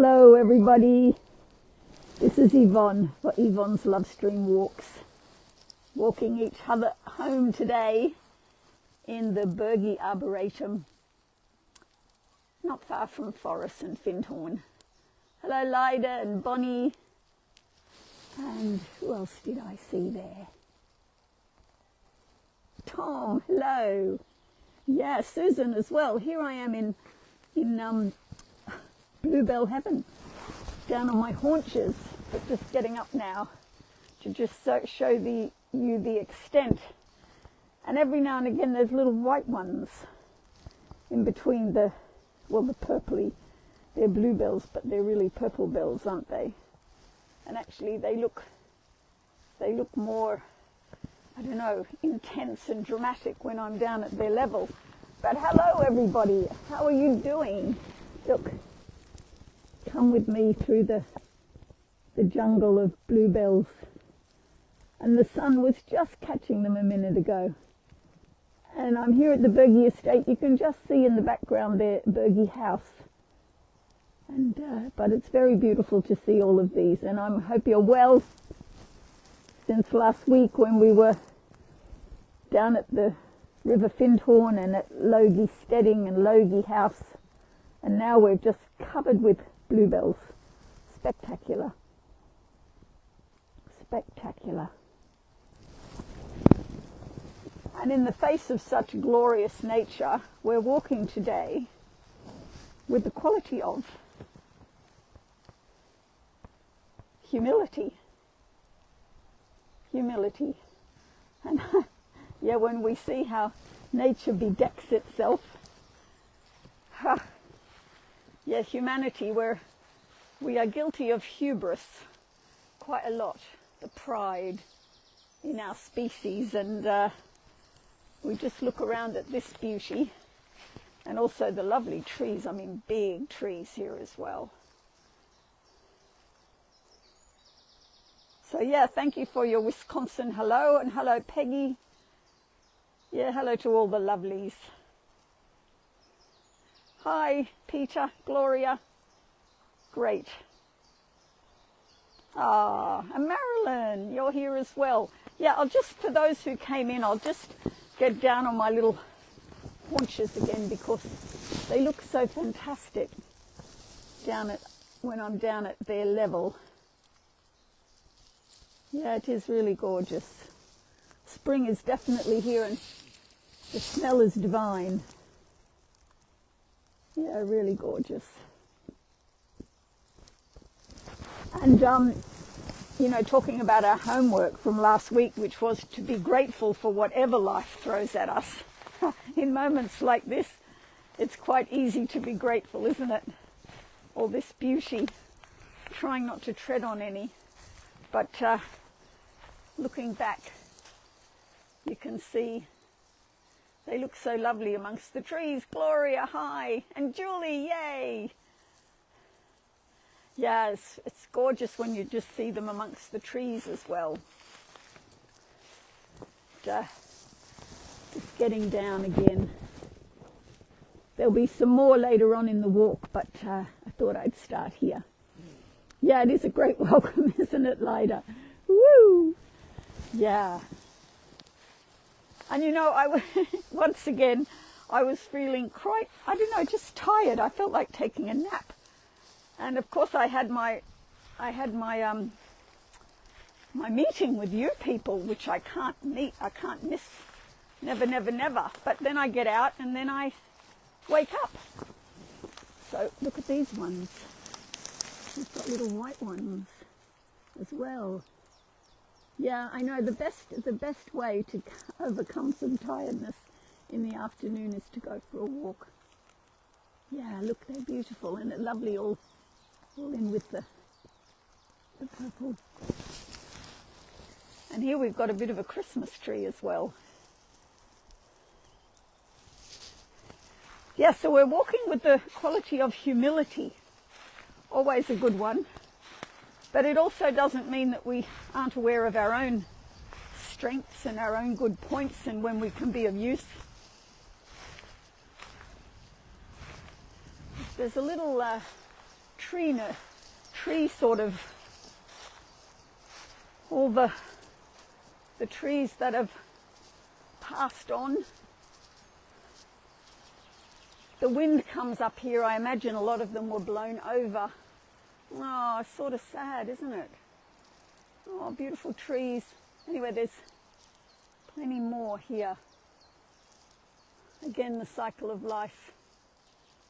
Hello everybody, this is Yvonne for Yvonne's Love Stream Walks, walking each other home today in the Burgie Arboretum, not far from Forest and Findhorn. Hello Lyda and Bonnie, and who else did I see there? Tom, hello. Yeah, Susan as well. Here I am in Bluebell Heaven, down on my haunches, but just getting up now to just show you the extent. And every now and again there's little white ones in between the purpley. They're bluebells, but they're really purple bells, aren't they? And actually they look more, I don't know, intense and dramatic when I'm down at their level. But hello everybody, how are you doing? Look, come with me through the jungle of bluebells. And the sun was just catching them a minute ago. And I'm here at the Burgie estate. You can just see in the background there, Burgie House. And but it's very beautiful to see all of these. And I hope you're well. Since last week when we were down at the River Findhorn and at Logie Steading and Logie House, and now we're just covered with bluebells. Spectacular. Spectacular. And in the face of such glorious nature, we're walking today with the quality of humility. Humility. And yeah, when we see how nature bedecks itself, yeah, humanity, we are guilty of hubris quite a lot, the pride in our species, and we just look around at this beauty and also the lovely trees. I mean, big trees here as well. So yeah, thank you for your Wisconsin hello, and hello Peggy. Yeah, hello to all the lovelies. Hi Peter, Gloria. Great. Ah, and Marilyn, you're here as well. Yeah, for those who came in, I'll just get down on my little haunches again because they look so fantastic when I'm down at their level. Yeah, it is really gorgeous. Spring is definitely here and the smell is divine. Yeah, really gorgeous. And, you know, talking about our homework from last week, which was to be grateful for whatever life throws at us. In moments like this, it's quite easy to be grateful, isn't it? All this beauty, trying not to tread on any. But looking back, you can see they look so lovely amongst the trees. Gloria, hi. And Julie, yay. Yeah, it's gorgeous when you just see them amongst the trees as well. Just getting down again. There'll be some more later on in the walk, but I thought I'd start here. Yeah, it is a great welcome, isn't it, Lyda? Woo! Yeah. And you know, once again, I was feeling quite, I don't know, just tired. I felt like taking a nap. And of course I had my meeting with you people, which I can't miss. Never, never, never. But then I get out and then I wake up. So look at these ones. We've got little white ones as well. Yeah, I know the best way to overcome some tiredness in the afternoon is to go for a walk. Yeah, look, they're beautiful and they're lovely, all in with the purple. And here we've got a bit of a Christmas tree as well. Yeah, so we're walking with the quality of humility. Always a good one. But it also doesn't mean that we aren't aware of our own strengths and our own good points and when we can be of use. There's a little tree sort of, all the trees that have passed on. The wind comes up here. I imagine a lot of them were blown over. Oh, it's sort of sad, isn't it? Oh, beautiful trees. Anyway, there's plenty more here. Again, the cycle of life.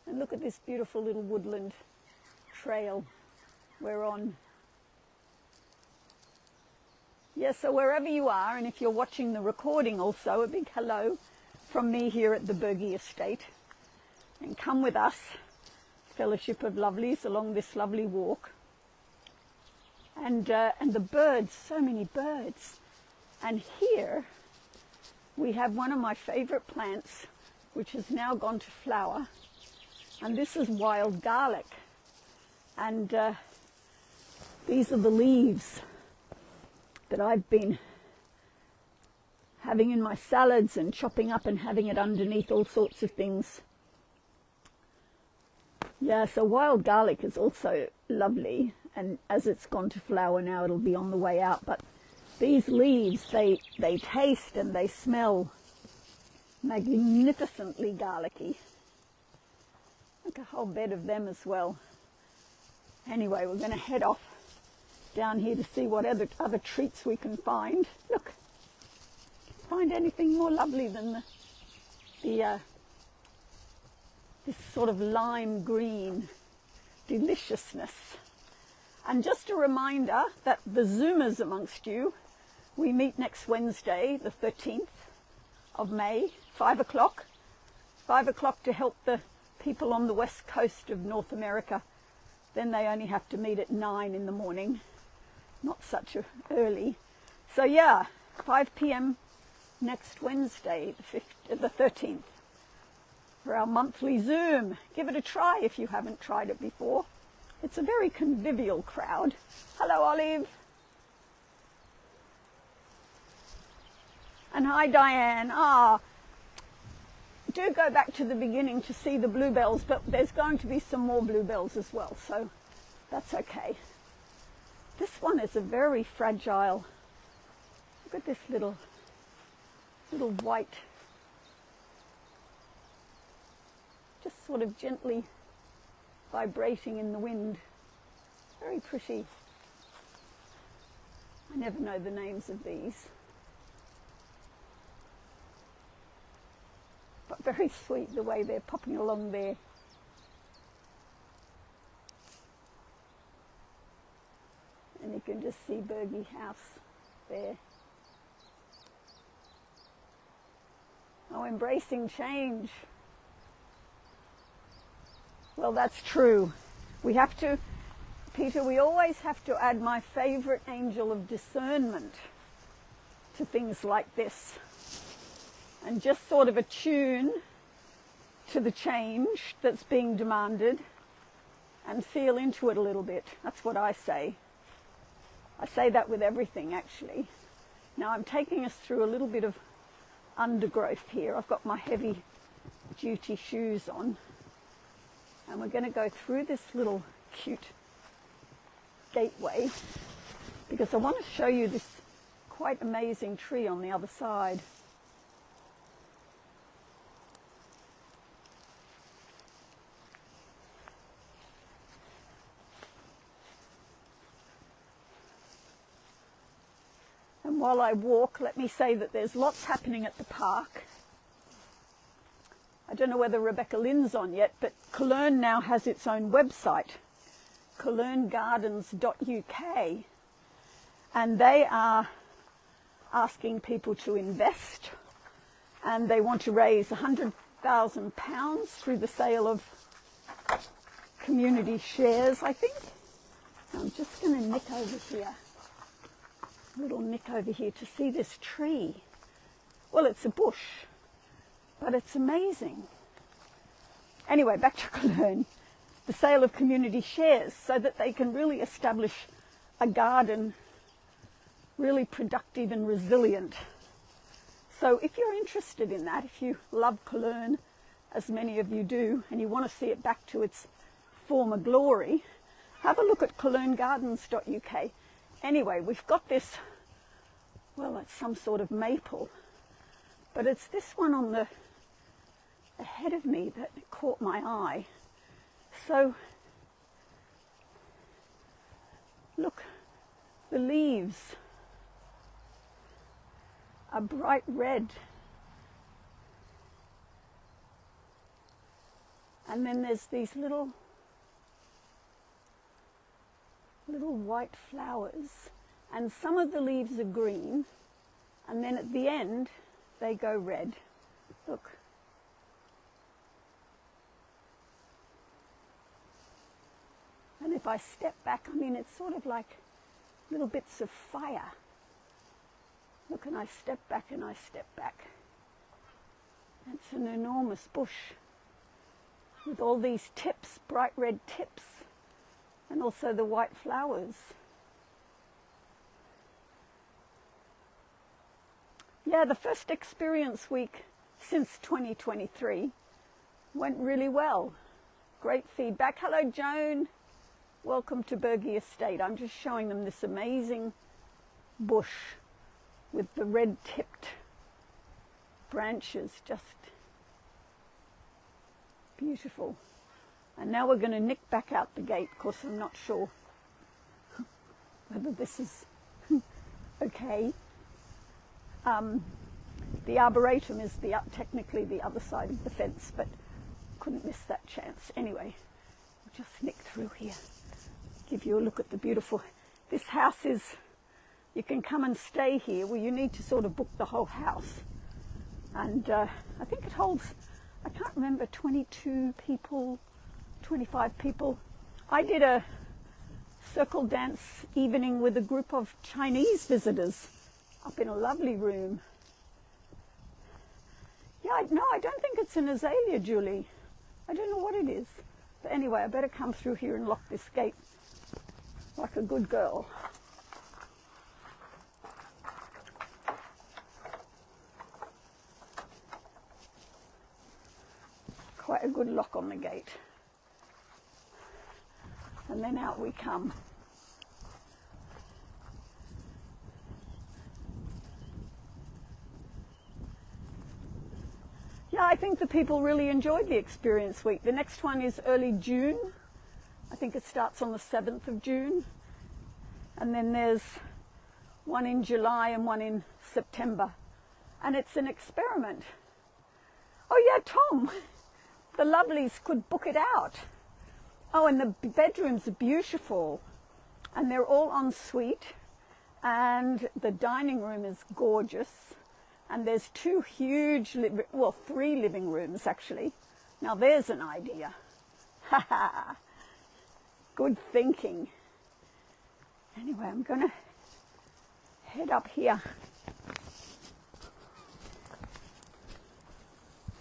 And look at this beautiful little woodland trail we're on. Yeah, so wherever you are, and if you're watching the recording also, a big hello from me here at the Burgie estate. And come with us, Fellowship of Lovelies, along this lovely walk. And the birds, so many birds. And here we have one of my favorite plants, which has now gone to flower. And this is wild garlic. And these are the leaves that I've been having in my salads and chopping up and having it underneath all sorts of things. Yeah, so wild garlic is also lovely, and as it's gone to flower now, it'll be on the way out. But these leaves, they taste and they smell magnificently garlicky. Look, a whole bed of them as well. Anyway, we're going to head off down here to see what other treats we can find. Look, find anything more lovely than this sort of lime green deliciousness. And just a reminder that the Zoomers amongst you, we meet next Wednesday, the 13th of May, 5 o'clock. 5 o'clock to help the people on the west coast of North America. Then they only have to meet at 9 in the morning. Not such early. So yeah, 5 p.m. next Wednesday, the 13th, for our monthly Zoom. Give it a try if you haven't tried it before. It's a very convivial crowd. Hello, Olive. And hi, Diane. Do go back to the beginning to see the bluebells, but there's going to be some more bluebells as well, so that's okay. This one is a very fragile. Look at this little white, just sort of gently vibrating in the wind. Very pretty. I never know the names of these. But very sweet the way they're popping along there. And you can just see Burgie House there. Oh, embracing change. Well, that's true. We have to, Peter, we always have to add my favorite angel of discernment to things like this. And just sort of attune to the change that's being demanded and feel into it a little bit. That's what I say. I say that with everything, actually. Now I'm taking us through a little bit of undergrowth here. I've got my heavy duty shoes on. And we're going to go through this little cute gateway because I want to show you this quite amazing tree on the other side. And while I walk, let me say that there's lots happening at the park. I don't know whether Rebecca Lynn's on yet, but Cologne now has its own website, colognegardens.uk, and they are asking people to invest, and they want to raise £100,000 through the sale of community shares, I think. I'm just going to nick over here. Little nick over here to see this tree. Well, it's a bush, but it's amazing. Anyway, back to Cologne. The sale of community shares so that they can really establish a garden really productive and resilient. So if you're interested in that, if you love Cologne, as many of you do, and you want to see it back to its former glory, Have a look at colognegardens.uk. Anyway, we've got this, well, it's some sort of maple, but it's this one on the ahead of me that caught my eye. So, look, the leaves are bright red. And then there's these little white flowers, and some of the leaves are green, and then at the end they go red. Look. And if I step back, I mean, it's sort of like little bits of fire. Look, and I step back and I step back. It's an enormous bush with all these tips, bright red tips, and also the white flowers. Yeah, the first experience week since 2023 went really well. Great feedback. Hello, Joan. Welcome to Burgie Estate. I'm just showing them this amazing bush with the red-tipped branches, just beautiful. And now we're going to nick back out the gate. Of course, I'm not sure whether this is okay. The Arboretum is technically the other side of the fence, but couldn't miss that chance. Anyway, we'll just nick through here, give you a look at the beautiful. This house is, you can come and stay here. Well, you need to sort of book the whole house. And I think it holds, I can't remember, 22 people, 25 people. I did a circle dance evening with a group of Chinese visitors up in a lovely room. Yeah, no, I don't think it's an azalea, Julie. I don't know what it is. But anyway, I better come through here and lock this gate like a good girl. Quite a good lock on the gate. And then out we come. Yeah, I think the people really enjoyed the experience week. The next one is early June. I think it starts on the 7th of June. And then there's one in July and one in September. And it's an experiment. Oh yeah, Tom, the lovelies could book it out. Oh, and the bedrooms are beautiful. And they're all en suite. And the dining room is gorgeous. And there's two huge, well, 3 living rooms actually. Now there's an idea. Ha ha. Good thinking. Anyway, I'm going to head up here.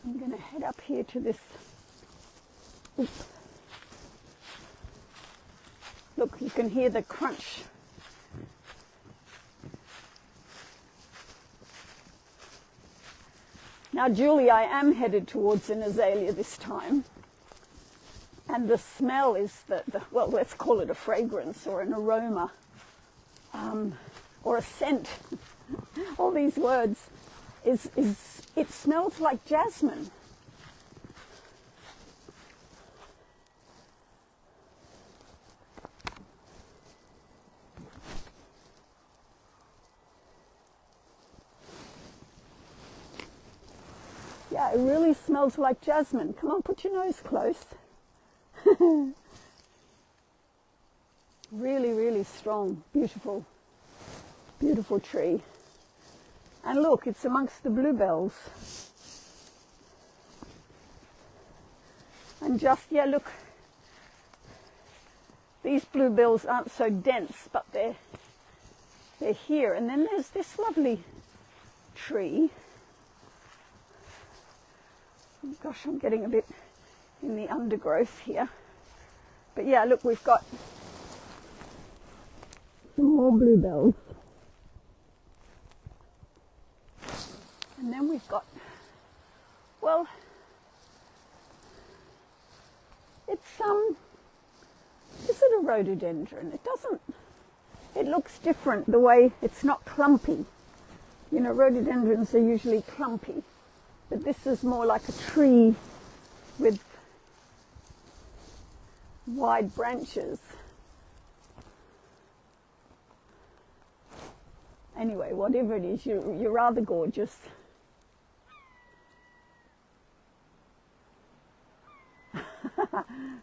I'm going to head up here to this. Oops. Look, you can hear the crunch. Now, Julie, I am headed towards an azalea this time. And the smell is well, let's call it a fragrance or an aroma or a scent. All these words it smells like jasmine. Yeah, it really smells like jasmine. Come on, put your nose close. Really, really strong, beautiful, beautiful tree. And look, it's amongst the bluebells. And just, yeah, look, these bluebells aren't so dense, but they're here. And then there's this lovely tree. Oh gosh, I'm getting a bit in the undergrowth here. But yeah, look, we've got some more bluebells. And then we've got, well, it's Is it a rhododendron? It doesn't, it looks different the way it's not clumpy. You know, rhododendrons are usually clumpy, but this is more like a tree with wide branches. Anyway, whatever it is, you're rather gorgeous.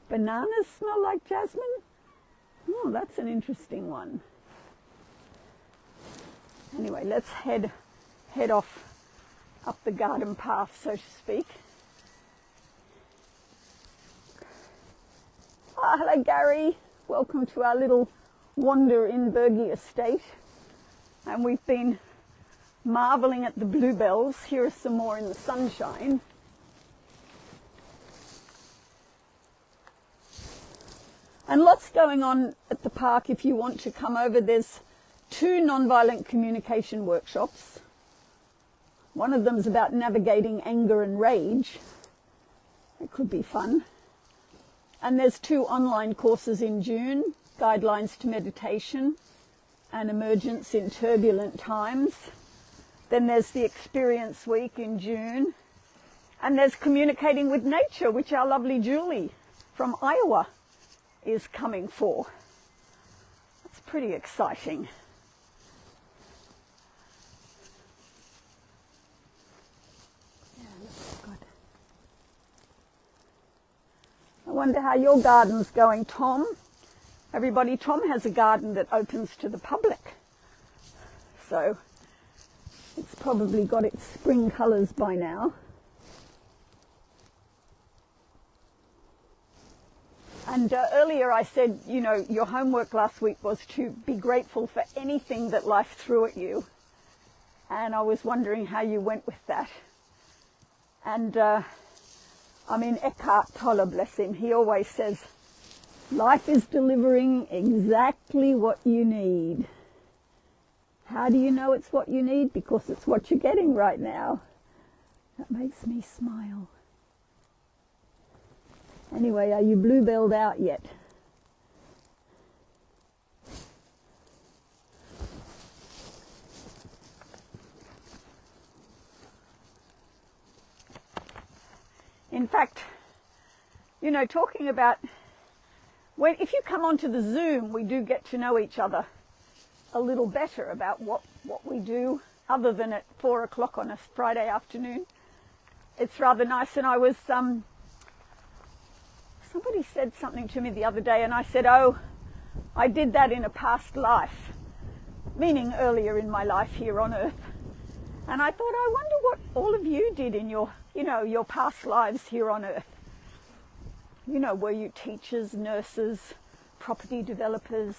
Bananas smell like jasmine? Oh, that's an interesting one. Anyway, let's head off up the garden path, so to speak. Ah, hello Gary. Welcome to our little wander in Burgie estate. And we've been marvelling at the bluebells. Here are some more in the sunshine. And lots going on at the park if you want to come over. There's 2 nonviolent communication workshops. One of them is about navigating anger and rage. It could be fun. And there's 2 online courses in June, Guidelines to Meditation and Emergence in Turbulent Times. Then there's the Experience Week in June. And there's Communicating with Nature, which our lovely Julie from Iowa is coming for. That's pretty exciting. Yeah, looks good. I wonder how your garden's going, Tom. Everybody, Tom has a garden that opens to the public. So it's probably got its spring colours by now. And earlier I said, you know, your homework last week was to be grateful for anything that life threw at you. And I was wondering how you went with that. And I mean, Eckhart Tolle, bless him, he always says, life is delivering exactly what you need. How do you know it's what you need? Because it's what you're getting right now. That makes me smile. Anyway, are you bluebelled out yet? In fact, you know, talking about if you come onto the Zoom, we do get to know each other a little better about what we do, other than at 4 o'clock on a Friday afternoon. It's rather nice. And I was somebody said something to me the other day, and I said, oh, I did that in a past life, meaning earlier in my life here on earth. And I thought, I wonder what all of you did in your, you know, your past lives here on earth. You know, were you teachers, nurses, property developers,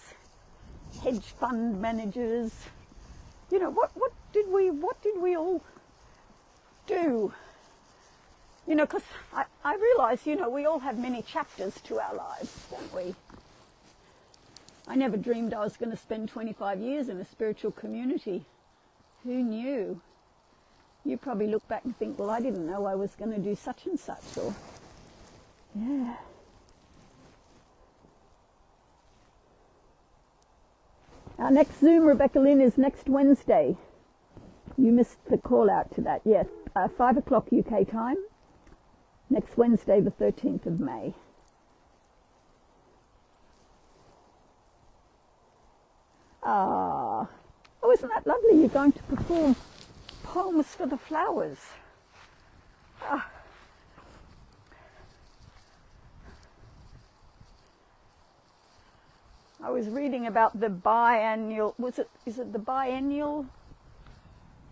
hedge fund managers? You know, what did we all do? You know, because I realise, you know, we all have many chapters to our lives, don't we? I never dreamed I was going to spend 25 years in a spiritual community. Who knew? You probably look back and think, well, I didn't know I was going to do such and such, or, yeah. Our next Zoom, Rebecca Lynn, is next Wednesday. You missed the call out to that, yes. 5 o'clock UK time. Next Wednesday, the 13th of May. Ah, oh, isn't that lovely? You're going to perform Poems for the Flowers. Ah. I was reading about the biennial, is it the biennial?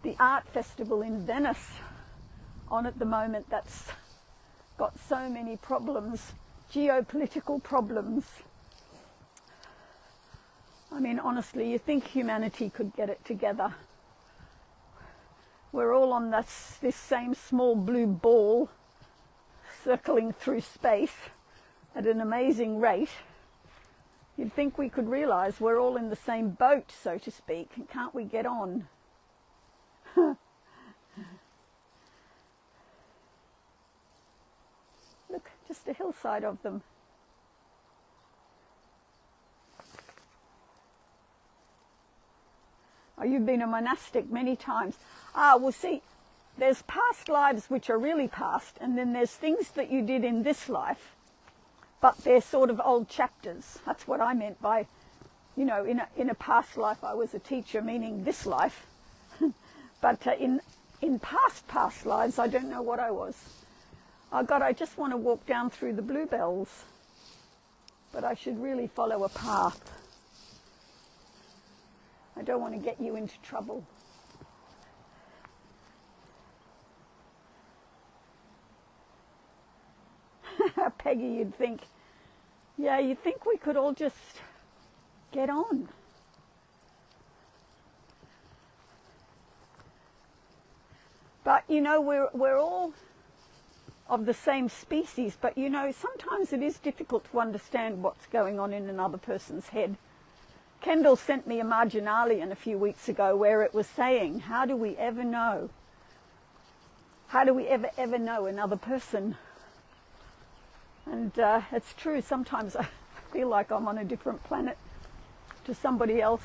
The art festival in Venice on at the moment that's got so many problems, geopolitical problems. I mean, honestly, you think humanity could get it together? We're all on this same small blue ball circling through space at an amazing rate. You'd think we could realise we're all in the same boat, so to speak. Can't we get on? Look, just a hillside of them. Oh, you've been a monastic many times. Ah, well, see, there's past lives which are really past, and then there's things that you did in this life, but they're sort of old chapters. That's what I meant by, you know, in a past life I was a teacher, meaning this life. But in past lives, I don't know what I was. Oh God, I just want to walk down through the bluebells, but I should really follow a path. I don't want to get you into trouble. Peggy, you'd think, yeah, you'd think we could all just get on. But, you know, we're all of the same species, but, you know, sometimes it is difficult to understand what's going on in another person's head. Kendall sent me a marginalian a few weeks ago where it was saying, how do we ever know? How do we ever know another person? And it's true, sometimes I feel like I'm on a different planet to somebody else.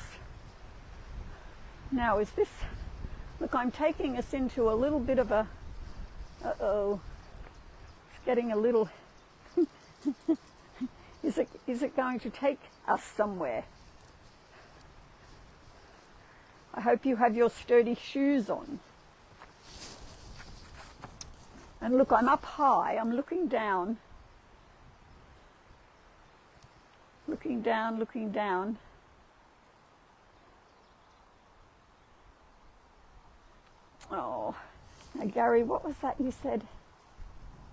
Now, is this... Look, I'm taking us into a little bit of a... Uh-oh. It's getting a little... Is it going to take us somewhere? I hope you have your sturdy shoes on. And look, I'm up high. I'm looking down. Looking down, looking down. Oh, now Gary, what was that you said?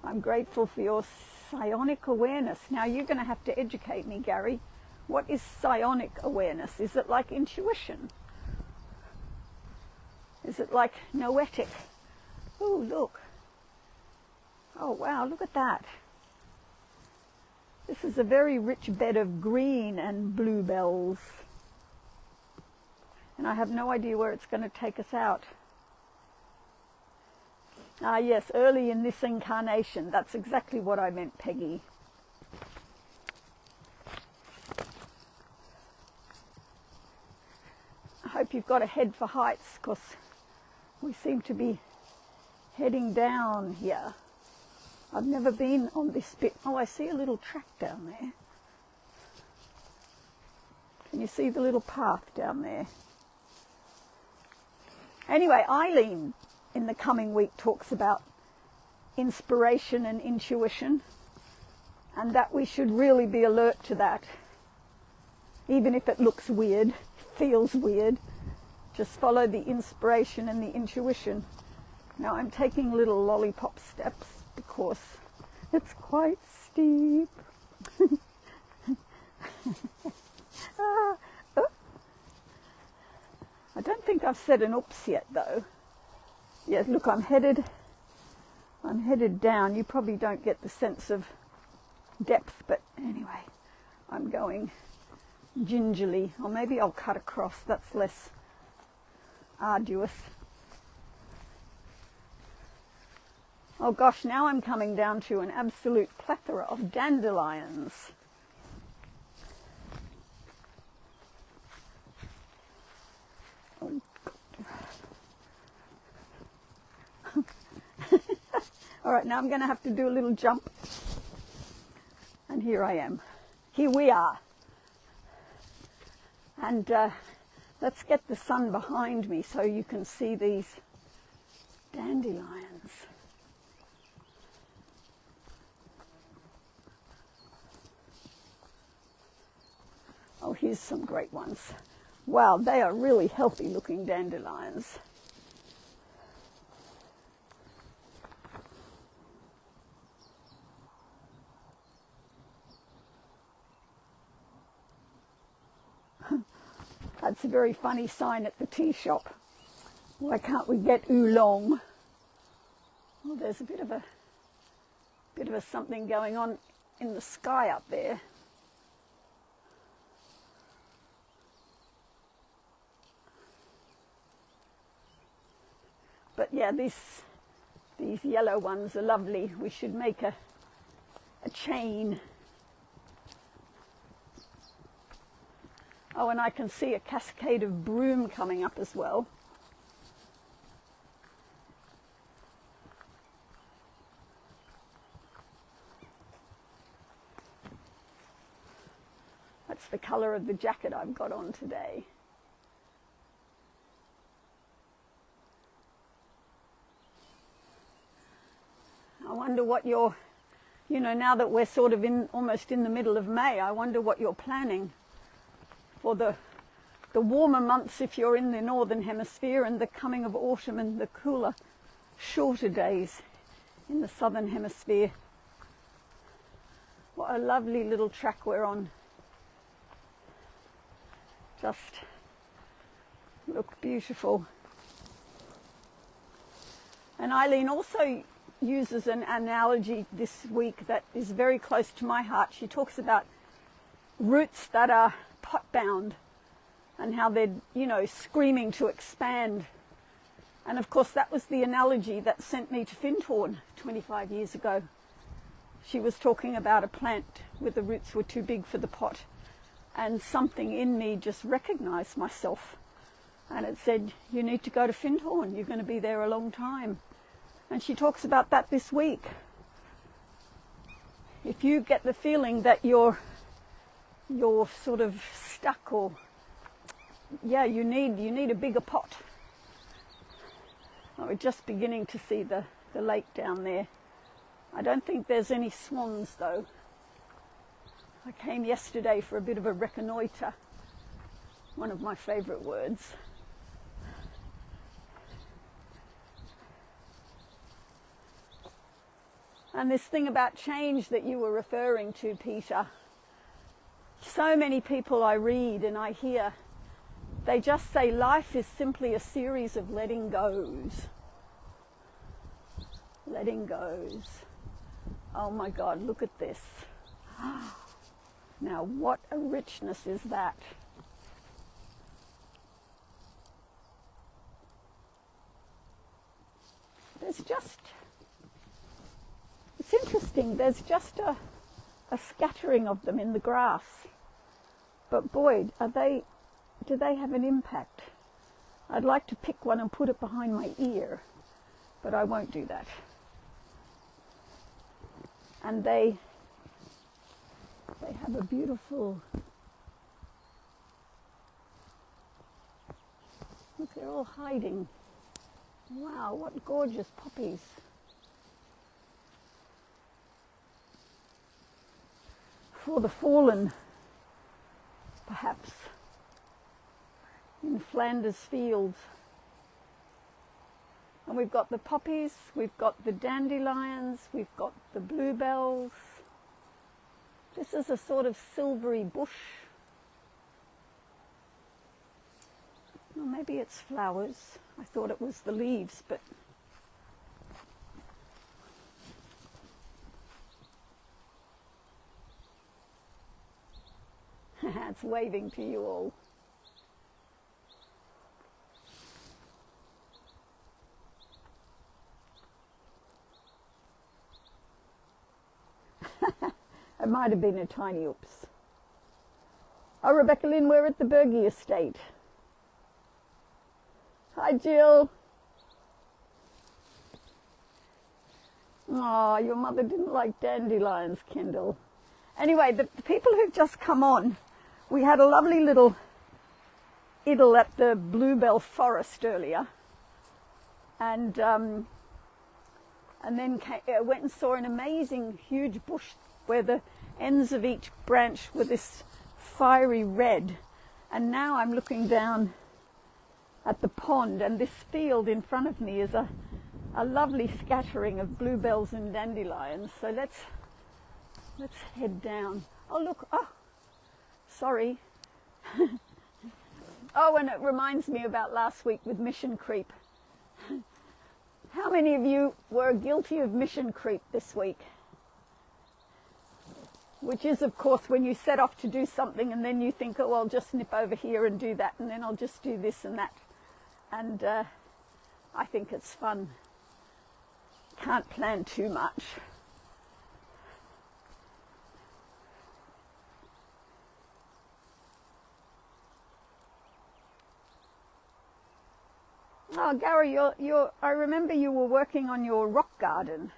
I'm grateful for your psionic awareness. Now you're going to have to educate me, Gary. What is psionic awareness? Is it like intuition? Is it like noetic? Oh, look. Oh, wow, look at that. This is a very rich bed of green and bluebells. And I have no idea where it's going to take us out. Ah, yes, early in this incarnation. That's exactly what I meant, Peggy. I hope you've got a head for heights, because we seem to be heading down here. I've never been on this bit. Oh, I see a little track down there. Can you see the little path down there? Anyway, Eileen in the coming week talks about inspiration and intuition, and that we should really be alert to that. Even if it looks weird, feels weird, just follow the inspiration and the intuition. Now I'm taking little lollipop steps because it's quite steep. Oh. I don't think I've said an oops yet though. Yes, look, I'm headed down. You probably don't get the sense of depth, but anyway, I'm going gingerly. Or maybe I'll cut across. That's less arduous. Oh gosh, now I'm coming down to an absolute plethora of dandelions. Oh. All right, now I'm going to have to do a little jump. And here I am. Here we are. And let's get the sun behind me so you can see these dandelions. Oh, here's some great ones. Wow, they are really healthy looking dandelions. That's a very funny sign at the tea shop. Why can't we get oolong? Well, there's a bit of a something going on in the sky up there. But yeah, these yellow ones are lovely. We should make a chain. Oh, and I can see a cascade of broom coming up as well. That's the colour of the jacket I've got on today. I wonder what you're, now that we're sort of almost in the middle of May, I wonder what you're planning for the warmer months if you're in the northern hemisphere, and the coming of autumn and the cooler, shorter days in the southern hemisphere. What a lovely little track we're on. Just look beautiful. And Eileen also uses an analogy this week that is very close to my heart. She talks about roots that are pot bound and how they're, screaming to expand. And of course that was the analogy that sent me to Findhorn 25 years ago. She was talking about a plant where the roots were too big for the pot, and something in me just recognized myself, and it said, you need to go to Findhorn, you're going to be there a long time. And she talks about that this week. If you get the feeling that you're sort of stuck, or you need a bigger pot. Oh, we're just beginning to see the lake down there. I don't think there's any swans though. I came yesterday for a bit of a reconnoitre, one of my favourite words. And this thing about change that you were referring to, Peter, so many people I read and I hear, they just say life is simply a series of letting goes. Letting goes. Oh my God, look at this. Now what a richness is that. It's interesting, there's just a scattering of them in the grass. But boy, do they have an impact? I'd like to pick one and put it behind my ear, but I won't do that. And they have a beautiful, look, they're all hiding. Wow, what gorgeous poppies. For the fallen, perhaps, in Flanders fields. And we've got the poppies, we've got the dandelions, we've got the bluebells. This is a sort of silvery bush. Well, maybe it's flowers. I thought it was the leaves, but it's waving to you all. It might have been a tiny oops. Oh, Rebecca Lynn, we're at the Burgie estate. Hi, Jill. Oh, your mother didn't like dandelions, Kendall. Anyway, the people who've just come on, we had a lovely little idyll at the Bluebell Forest earlier, and then went and saw an amazing huge bush where the ends of each branch were this fiery red. And now I'm looking down at the pond, and this field in front of me is a lovely scattering of bluebells and dandelions. So let's head down. Oh look, oh, sorry. Oh, and it reminds me about last week with mission creep. How many of you were guilty of mission creep this week? Which is, of course, when you set off to do something and then you think, oh, I'll just nip over here and do that, and then I'll just do this and that. And I think it's fun. Can't plan too much. Yeah, Gary, I remember you were working on your rock garden.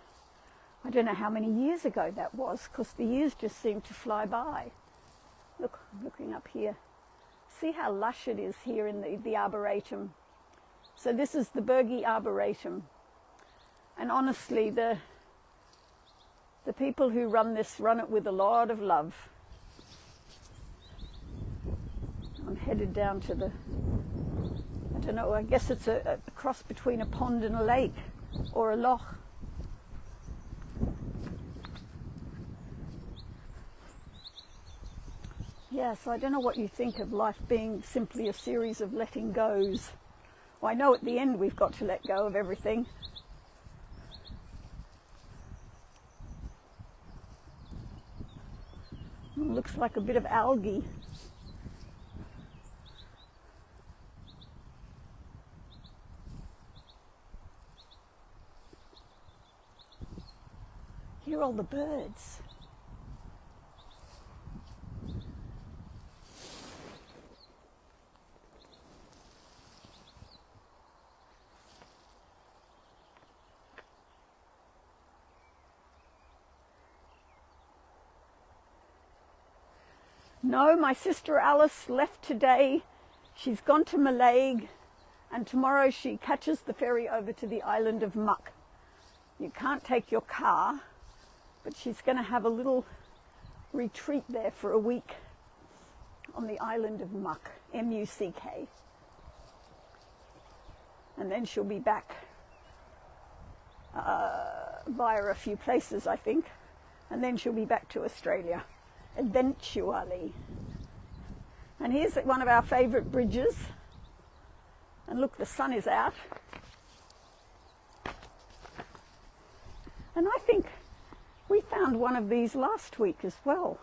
I don't know how many years ago that was, because the years just seem to fly by. Look, I'm looking up here. See how lush it is here in the Arboretum. So this is the Burgie Arboretum. And honestly, the people who run this run it with a lot of love. I'm headed down to the, I don't know, I guess it's a cross between a pond and a lake, or a loch. Yeah, so I don't know what you think of life being simply a series of letting goes. Well, I know at the end we've got to let go of everything. It looks like a bit of algae. Hear all the birds. No, my sister Alice left today. She's gone to Mallaig, and tomorrow she catches the ferry over to the island of Muck. You can't take your car, but she's going to have a little retreat there for a week on the island of Muck, M-U-C-K. And then she'll be back via a few places, I think, and then she'll be back to Australia. Eventually. And here's one of our favourite bridges. And look, the sun is out. And I think we found one of these last week as well.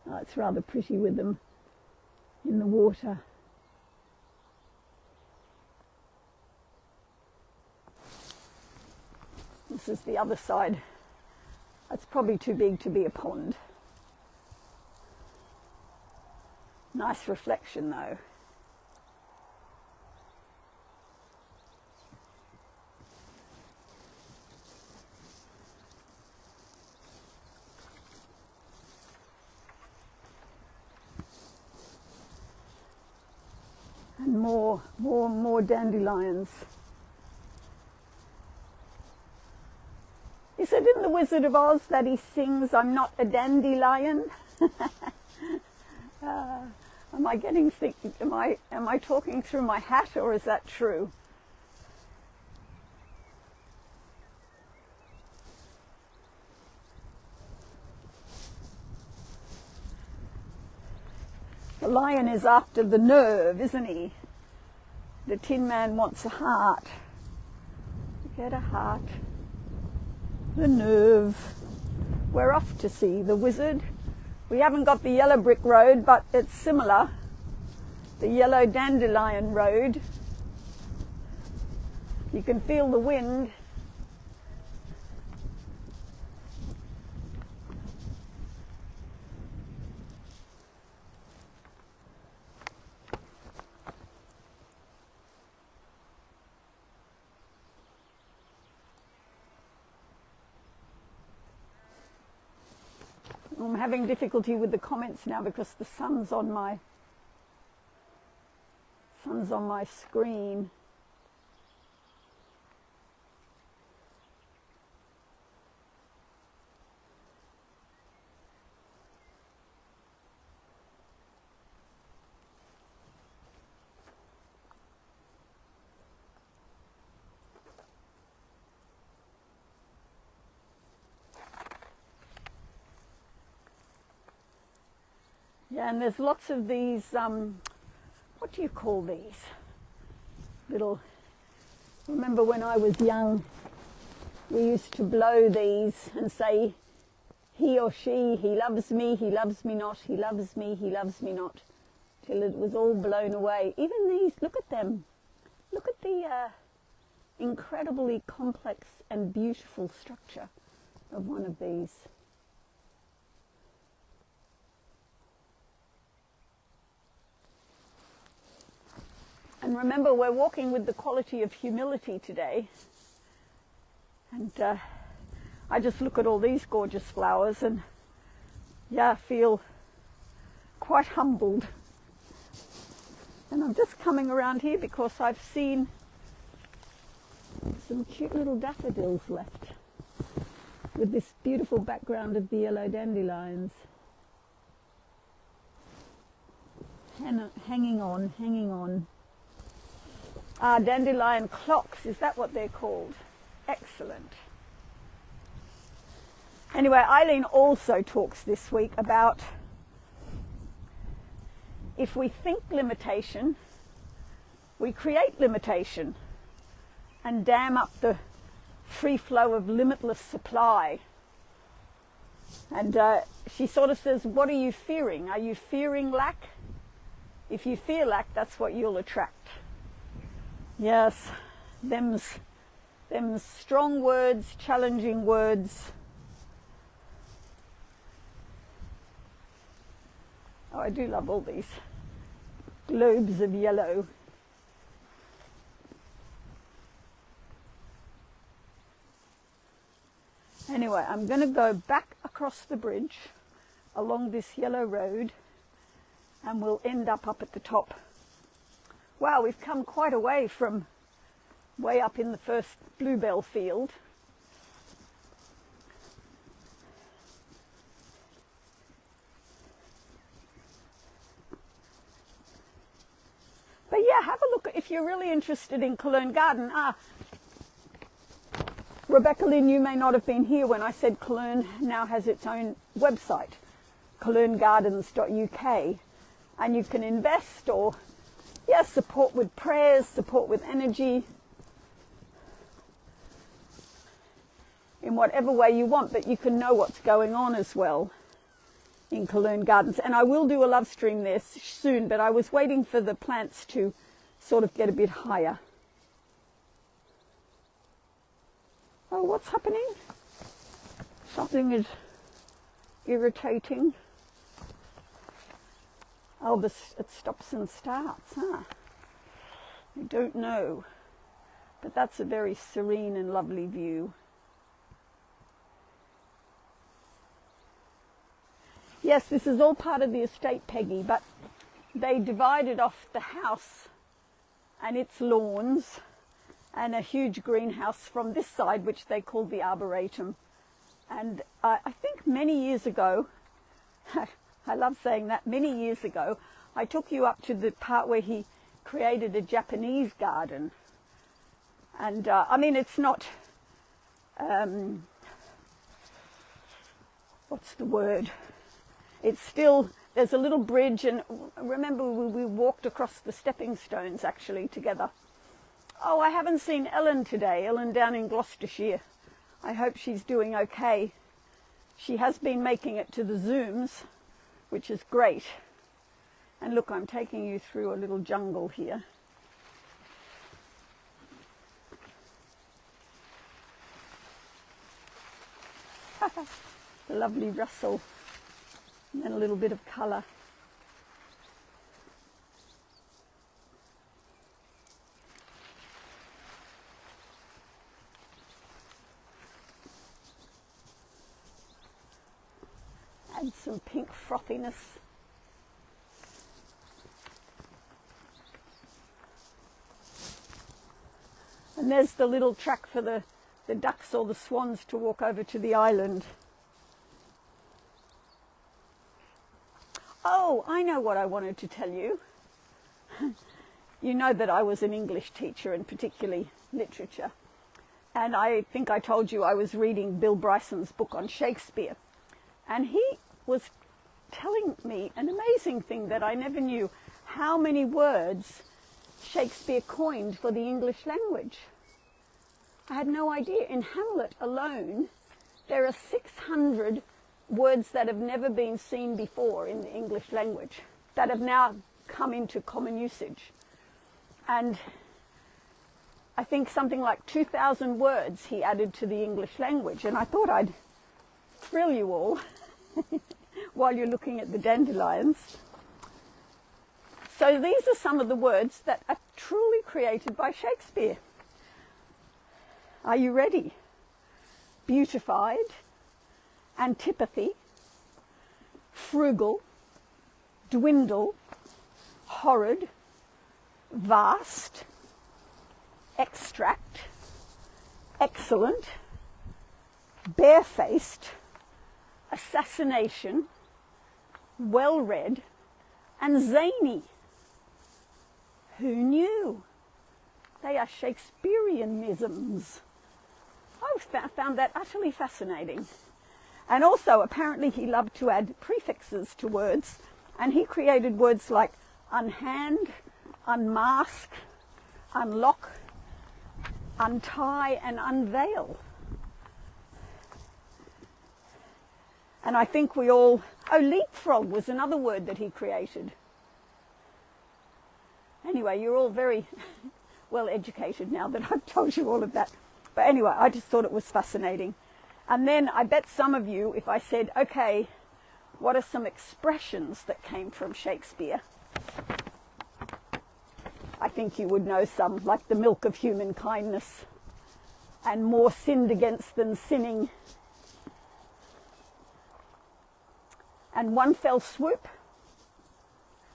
Oh, it's rather pretty with them in the water. This is the other side. It's probably too big to be a pond. Nice reflection though. And more dandelions. Is it in The Wizard of Oz that he sings, "I'm not a dandelion"? Am I getting am I talking through my hat, or is that true? The lion is after the nerve, isn't he? The Tin Man wants a heart. Get a heart. The nerve. We're off to see the wizard. We haven't got the yellow brick road, but it's similar. The yellow dandelion road. You can feel the wind. I'm having difficulty with the comments now because the sun's on my screen. Yeah, and there's lots of these, what do you call these? Remember when I was young, we used to blow these and say, he or she, he loves me not, he loves me not, till it was all blown away. Even these, look at them. Look at incredibly complex and beautiful structure of one of these. And remember, we're walking with the quality of humility today. And I just look at all these gorgeous flowers and, yeah, feel quite humbled. And I'm just coming around here because I've seen some cute little daffodils left with this beautiful background of the yellow dandelions. Hanging on, hanging on. Ah, dandelion clocks, is that what they're called? Excellent. Anyway, Eileen also talks this week about if we think limitation, we create limitation and dam up the free flow of limitless supply. And she sort of says, what are you fearing? Are you fearing lack? If you fear lack, that's what you'll attract. Yes, them's strong words, challenging words. Oh, I do love all these globes of yellow. Anyway, I'm going to go back across the bridge along this yellow road and we'll end up at the top. Wow, we've come quite a way from way up in the first bluebell field. But yeah, have a look if you're really interested in Cologne Garden. Rebecca Lynn, you may not have been here when I said Cologne now has its own website, colognegardens.uk, and you can invest or support with prayers, support with energy, in whatever way you want, but you can know what's going on as well in Cologne Gardens. And I will do a love stream there soon, but I was waiting for the plants to sort of get a bit higher. Oh, what's happening? Something is irritating. Oh, it stops and starts, huh? I don't know. But that's a very serene and lovely view. Yes, this is all part of the estate, Peggy, but they divided off the house and its lawns and a huge greenhouse from this side, which they called the Arboretum. And I think many years ago, I love saying that, many years ago, I took you up to the part where he created a Japanese garden. And I mean, it's not, what's the word? It's still, there's a little bridge, and remember we walked across the stepping stones actually together. Oh, I haven't seen Ellen today, Ellen down in Gloucestershire. I hope she's doing okay. She has been making it to the Zooms, which is great. And look, I'm taking you through a little jungle here. The lovely rustle and then a little bit of colour. Add some pink frothiness. And there's the little track for the ducks or the swans to walk over to the island. Oh, I know what I wanted to tell you. You know that I was an English teacher, and particularly literature. And I think I told you I was reading Bill Bryson's book on Shakespeare. And he was telling me an amazing thing that I never knew, how many words Shakespeare coined for the English language. I had no idea. In Hamlet alone, there are 600 words that have never been seen before in the English language that have now come into common usage. And I think something like 2,000 words he added to the English language. And I thought I'd thrill you all while you're looking at the dandelions. So these are some of the words that are truly created by Shakespeare. Are you ready? Beautified, antipathy, frugal, dwindle, horrid, vast, extract, excellent, barefaced, assassination, well-read, and zany. Who knew? They are Shakespeareanisms. I found that utterly fascinating. And also, apparently, he loved to add prefixes to words, and he created words like unhand, unmask, unlock, untie, and unveil. And I think we all... Oh, leapfrog was another word that he created. Anyway, you're all very well educated now that I've told you all of that. But anyway, I just thought it was fascinating. And then I bet some of you, if I said, okay, what are some expressions that came from Shakespeare? I think you would know some, like the milk of human kindness, and more sinned against than sinning, and one fell swoop,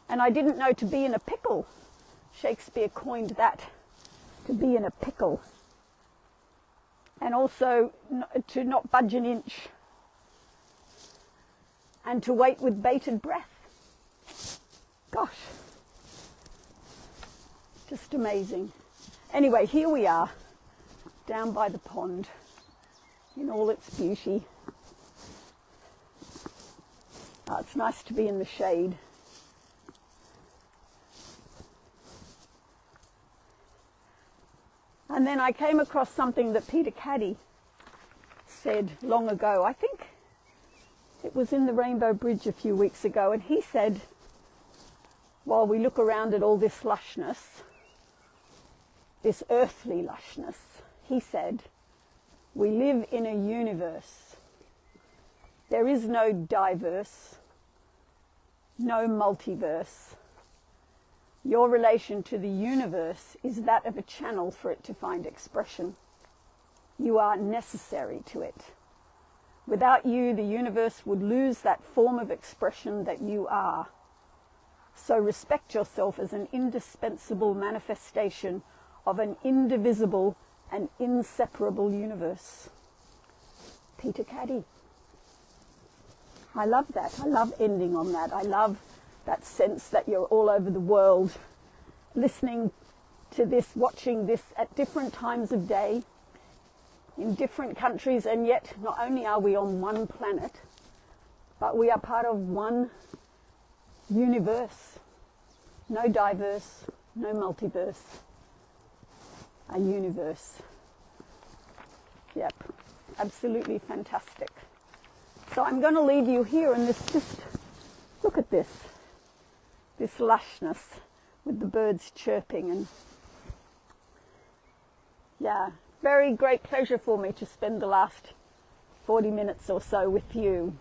and I didn't know to be in a pickle. Shakespeare coined that, to be in a pickle. And also to not budge an inch, and to wait with bated breath. Gosh, just amazing. Anyway, here we are, down by the pond, in all its beauty. Oh, it's nice to be in the shade. And then I came across something that Peter Caddy said long ago. I think it was in the Rainbow Bridge a few weeks ago. And he said, while we look around at all this lushness, this earthly lushness, he said, we live in a universe. There is no diverse, no multiverse. Your relation to the universe is that of a channel for it to find expression. You are necessary to it. Without you, the universe would lose that form of expression that you are. So respect yourself as an indispensable manifestation of an indivisible and inseparable universe. Peter Caddy. I love that. I love ending on that. I love that sense that you're all over the world listening to this, watching this at different times of day, in different countries, and yet not only are we on one planet, but we are part of one universe. No diverse, no multiverse. A universe. Yep, absolutely fantastic. So I'm going to leave you here and just look at this lushness with the birds chirping, and yeah, very great pleasure for me to spend the last 40 minutes or so with you.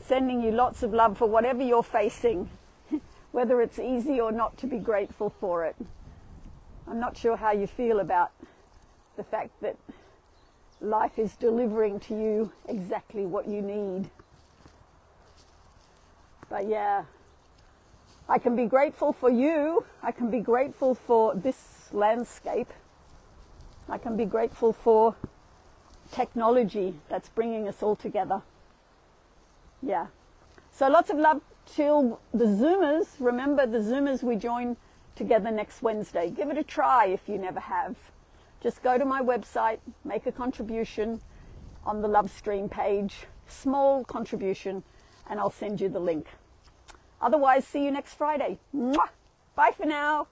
Sending you lots of love for whatever you're facing, whether it's easy or not to be grateful for it. I'm not sure how you feel about the fact that life is delivering to you exactly what you need. But yeah, I can be grateful for you. I can be grateful for this landscape. I can be grateful for technology that's bringing us all together. Yeah. So lots of love till the Zoomers. Remember, the Zoomers, we join together next Wednesday. Give it a try if you never have. Just go to my website, make a contribution on the Love Stream page, small contribution, and I'll send you the link. Otherwise, see you next Friday. Mwah! Bye for now.